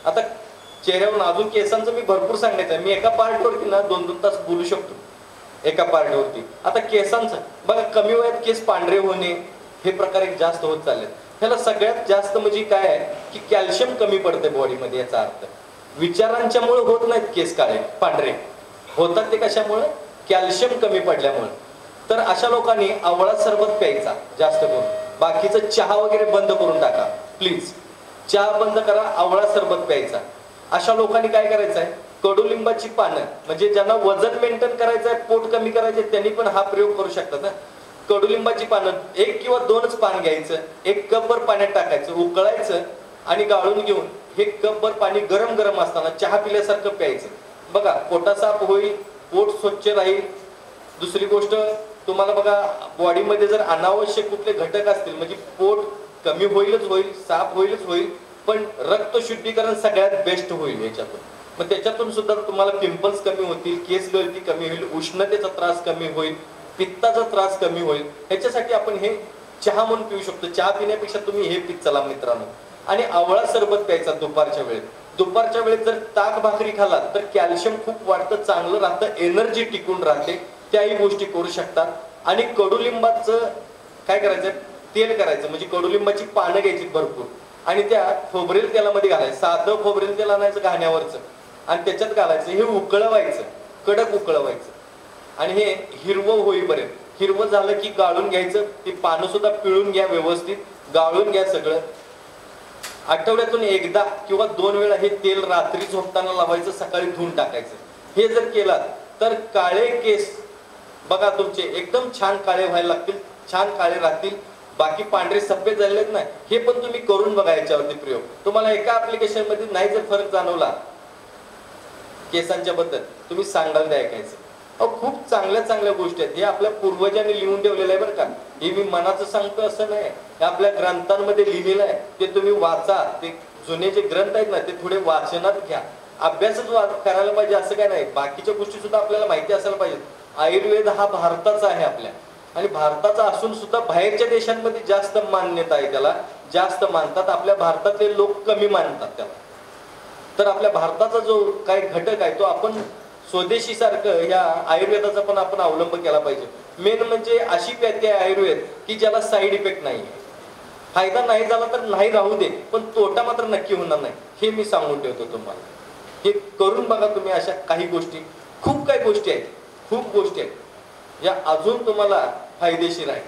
आता चेहऱ्यावरून अजून केसांचं मी भरपूर सांगायचं आहे, मी एका पार्टवरती ना 2-2 तास बोलू शकतो एका पार्टवरती. आता केसांचं बघा, कमी वयात केस पांढरे होणे हे प्रकार एक जास्त होत चाललेत. ह्याला सगळ्यात जास्त म्हणजे काय आहे की कॅल्शियम कमी पडते बॉडीमध्ये. याचा अर्थ विचारांच्यामुळे होत नाहीत केस काळे पांढरे, होतात ते कशामुळे? कॅल्शियम कमी पडल्यामुळे. तर अशा लोकांनी आवळा सरबत प्यायचा जास्त करून. बाकीचं चहा वगैरे बंद करून टाका प्लीज. चहा बंद करा, आवळा सरबत प्यायचा. अशा लोकांनी काय करायचं आहे, कडुलिंबाची पानं, म्हणजे ज्यांना वजन मेंटेन करायचं आहे, पोट कमी करायचे, त्यांनी पण हा प्रयोग करू शकतात ना. कडुलिंबाची पानं 1 किंवा 2च पान घ्यायचं, 1 कपभर पाण्यात टाकायचं, उकळायचं आणि गाळून घेऊन हे कपभर पाणी गरम गरम असताना चहा पिल्यासारखं प्यायचं. बघा, पोटा साफ होईल, पोट स्वच्छ राहील. दुसरी गोष्ट तुम्हाला बघा, बॉडीमध्ये जर अनावश्यक कुठले घटक असतील म्हणजे पोट कमी होईलच होईल, साफ होईलच होईल, पण रक्त शुद्धीकरण सगळ्यात बेस्ट होईल याच्यातून. मग त्याच्यातून सुद्धा तुम्हाला पिंपल्स कमी होतील, केस गळती कमी होईल, उष्णतेचा त्रास कमी होईल, पित्ताचा त्रास कमी होईल. ह्याच्यासाठी आपण हे चहा म्हणून पिऊ शकतो. चहा पिण्यापेक्षा तुम्ही हे पित चला मित्रांनो. आणि आवळा सरबत प्यायचा दुपारच्या वेळेत. दुपारच्या वेळेत जर ताक भाकरी खालात तर कॅल्शियम खूप वाढतं, चांगलं राहतं, एनर्जी टिकून राहते. त्याही गोष्टी करू शकतात. आणि कडुलिंबाचं काय करायचं, तेल करायचं, म्हणजे कडुलिंबाची पानं घ्यायची भरपूर आणि त्या खोबरेल तेलामध्ये घालायचं. साधं खोबरेल तेल आणायचं घाण्यावरचं आणि त्याच्यात घालायचं. हे उकळवायचं, कडक उकळवायचं आणि हे हिरवं होईपर्यंत. हिरवं झालं की गाळून घ्यायचं. ते पानं सुद्धा पिळून घ्या, व्यवस्थित गाळून घ्या सगळं. आठवड्यातून एकदा किंवा 2 वेळा हे तेल रात्री झोपताना लावायचं, सकाळी धुवून टाकायचं. हे जर केलात तर काळे केस बघा तुमचे एकदम छान काळे व्हायला लागतील, छान काळे राहतील. बाकी पांढरे सफेद झालेत ना, हे पण तुम्ही करून बघा याच्यावरती प्रयोग. तुम्हाला एका ऍप्लिकेशन मध्ये नाही जर फरक जाणवला केसांच्या बद्दल, तुम्ही सांगाल ते ऐकायचं. खूप चांगल्या चांगल्या गोष्टी आहेत. हे आपल्या पूर्वजांनी लिहून ठेवलेलं आहे बरं का. हे मी मनाचं सांगतो असं नाही, हे आपल्या ग्रंथांमध्ये लिहिलेलं आहे. ते तुम्ही वाचा. ते जुने जे ग्रंथ आहेत ना, ते थोडे वाचनात घ्या. अभ्यासच करायला पाहिजे असं काय नाही, बाकीच्या गोष्टी सुद्धा आपल्याला माहिती असायला पाहिजे. आयुर्वेद हा भारताचा आहे आपल्या, आणि भारताचा असून सुद्धा बाहेरच्या देशांमध्ये जास्त मान्यता आहे, त्याला जास्त मानतात. आपल्या भारतातले लोक कमी मानतात त्याला. तर आपल्या भारताचा जो काही घटक आहे तो आपण स्वदेशी सारखं ह्या आयुर्वेदाचा पण आपण अवलंब केला पाहिजे. मेन म्हणजे अशी व्याधी आहे आयुर्वेद की ज्याला साईड इफेक्ट नाही. फायदा नाही झाला तर नाही राहू दे, पण तोटा मात्र नक्की होणार नाही, हे मी सांगून ठेवतो तुम्हाला. हे करून बघा तुम्ही. अशा काही गोष्टी, खूप काही गोष्टी आहेत, खूप गोष्टी आहेत या अजून तुम्हाला फायदेशीर आहेत.